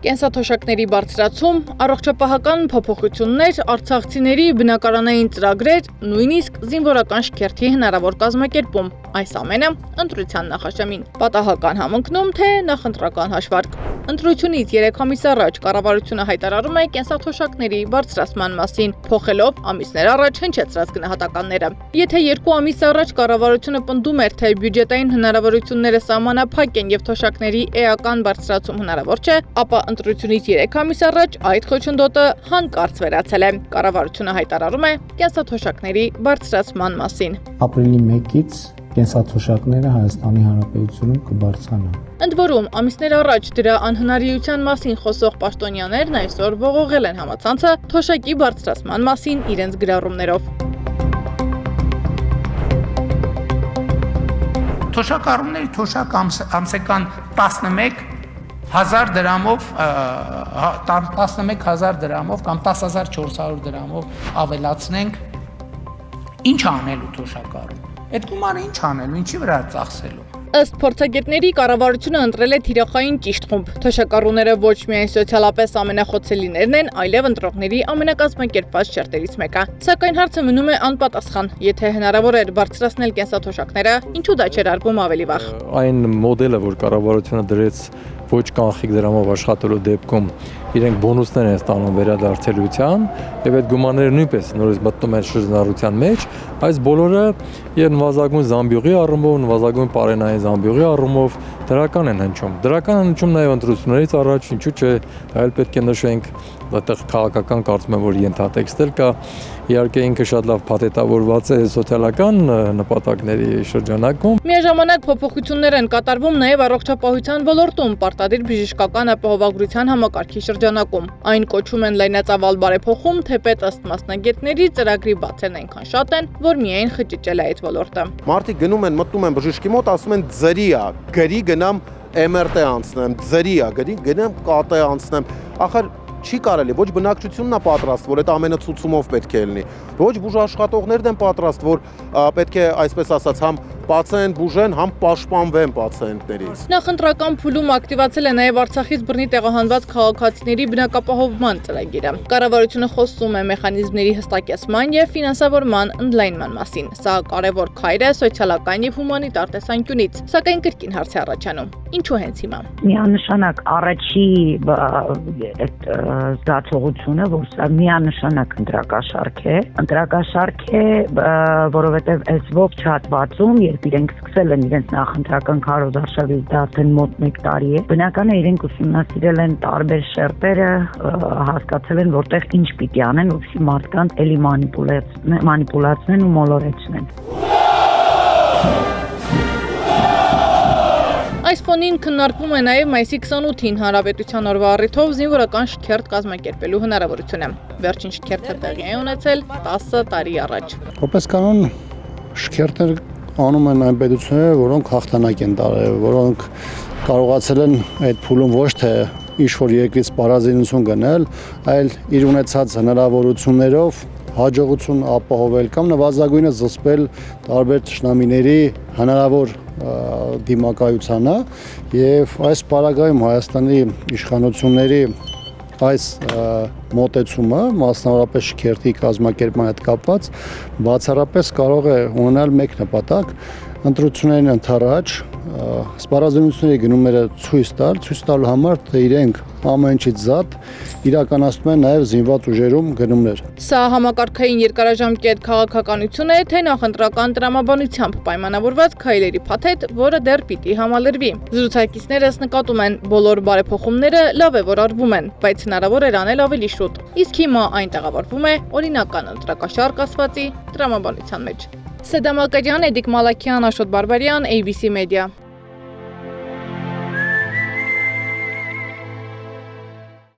Կենսաթոշակների բարձրացում, առողջապահական փոփոխություններ, արցախցիների բնակարանային ծրագրեր, նույնիսկ զինվորական շքերթի հնարավոր կազմակերպում, այս ամենը ընտրության նախաշեմին։ Պատահական համընկնում, թե նախընտրական հաշվարկ։ Ընտրությունից 3 ամիս առաջ կառավարությունը հայտարարում է կենսաթոշակների բարձրացման մասին, փոխելով ամիսներ առաջ հնչեցրած գնահատականները։ Եթե 2 ամիս առաջ կառավարությունը պնդում էր, թե բյուջետային հնարավորությունները սահմանափակ են եւ թոշակների էական բարձրացում հնարավոր չէ, ապա ընտրությունից 3 ամիս առաջ այդ խոչընդոտը հանկարծ վերացել է։ Կառավարությունը հայտարարում է կենսաթոշակների բարձրացման մասին։ Ապրիլի 1-ից կենսաթոշակները Հայաստանի Հանրապետությունում կբարձրանան։ Ընդ որում, ամիսներ առաջ դրա անհնարինության մասին խոսող պաշտոնյաներն այսօր ողողել են համացանցը թոշակի բարձրացման մասին իրենց գրառումներով։ Թոշակառուների թոշակ ամսական 11,000 դրամով 11,000 դրամով կամ 10,400 դրամով ավելացնենք, ինչ անելու թոշակառու։ Այդ գումարը ինչ անելու, ինչի վրա ծախսելու։ Ըստ փորձագետների կառավարությունը ընտրել է թիրախային ճիշտ խումբ։ Թոշակառուները ոչ միայն սոցիալապես ամենախոցելիներն են, այլև ընտրողների ամենակազմակերպված շերտերից մեկը։ Սակայն հարցը մնում է անպատասխան, եթե հնարավոր էր բարձրացնել կենսաթոշակները, ինչու դա չէր արվում ավելի վաղ։ Այն մոդելը, որ կառավարությունը դրեց ոչ կանխիկ դրամով աշխատելու դեպքում իրենք բոնուսներ են ստանում վերադարձելիության եւ այդ գումարները նույնպես նորից մտնում են շրջանառության մեջ, այս բոլորը եւ նվազագույն զամբյուղի առումով, նվազագույն պարենային զամբյուղի առումով դրական են հնչում։ Դրական են հնչում նաեւ ընտրություններից առաջ, ինչու՞ չէ, այլ պետք է նշենք, այդտեղ քաղաքական կարծում եմ, որ ենթատեքստել կա, իհարկե ինքը շատ լավ փաթեթավորված է սոցիալական նպատակների շրջանակում։ Միաժամանակ փոփոխություններ են կատարվում նաև առողջապահության ոլորտում, պարտադիր բժշկական ապահովագրության համակարգի շրջանակում։ Այն կոչում են լայնածավալ բարեփոխում, թեպետ ըստ մասնագետների ծրագրի բացերն այնքան շատ են, որ միայն խճճել է այդ ոլորտը։ Մարդիկ գնում են, մտնում են բժշկի մոտ, ասում են ձրի է, գրի գնամ MRT անցնեմ, ձրի է, գնամ ԿՏ անցնեմ։ Ախր չի կարելի, ոչ բնակչությունն է պատրաստ, որ այդ ամենը ցուցումով պետք է լինի, ոչ բուժաշխատողներն են պատրաստ, որ պետք է, այսպես ասած, համ պացիենտ բուժեն, համ պաշտպանվեն պացիենտներից։ Նախընտրական փուլում ակտիվացել է նաև Արցախից բռնի տեղահանված քաղաքացիների բնակապահովման ծրագիրը։ Կառավարությունը խոսում է մեխանիզմների հստակեցման եւ ֆինանսավորման ընդլայնման մասին։ Սա կարևոր քայլ է սոցիալական եւ հումանիտար տեսանկյունից, սակայն կրկին հարց է առաջանում. ինչու հենց հիմա։ Միանշանակ առաջի զգացողությունը, որ սա միանշանակ ընտրակաշարք է, որովհետեւ այս ողջ հատվածում իրենք սկսել են իրենց նախընտրական քարոզարշավից դա արդեն մոտ 1 տարի է։ Բնական է իրենք ուսումնասիրել են տարբեր շերտերը, հասկացել են որտեղ ինչ պիտի անեն, որպեսզի մարդկանց էլի մանիպուլացնեն ու մոլորեցնեն։ Այս ֆոնին քննարկվում է նաև մայիսի 28-ին Հանրապետության օրվա առիթով զինվորական շքերթ կազմակերպելու հնարավորությունը։ Վերջին շքերթը տեղի է ունեցել 10 տարի առաջ։ Որպես կանոն շքերթներ անում են այն պետությունները, որոնք հաղթանակ են տարել, որոնք կարողացել են այդ փուլում ոչ թե ինչ-որ երկրից պարազինություն գնել, այլ իր ունեցած հնարավորություններով հաջողություն ապահովել կամ նվազագույնը զսպել տարբեր թշնամիների հնարավոր դիմակայությանը եւ այս պարագայում Հայաստանի իշխանությունների այս մոտեցումը, մասնավորապես շքերթի կազմակերպման հետ կապված, բացառապես կարող է ունենալ մեկ նպատակ՝ ընտրություններին ընդառաջ սպառազինությունների գնումները ցույց տալու համար, թե իրենք ամեն ինչից զատ իրականացնում են նաև զինված ուժերում գնումներ։ Սա համակարգային երկարաժամկետ քաղաքականություն է, թե նախընտրական տրամաբանությամբ պայմանավորված քայլերի փաթեթ, որը դեռ պիտի համալրվի։ Զրուցակիցներս նկատում են, բոլոր բարեփոխումները լավ է, որ արվում են, բայց հնարավոր էր անել ավելի շուտ։ Իսկ հիմա այն տեղավորվում է օրինական ընտրակաշարք ասվածի տրամաբանության մեջ։ Սեդամ Ակաջյան, Էդիկ Մալաքյան, Աշոտ Բարբարյան, ABC Media։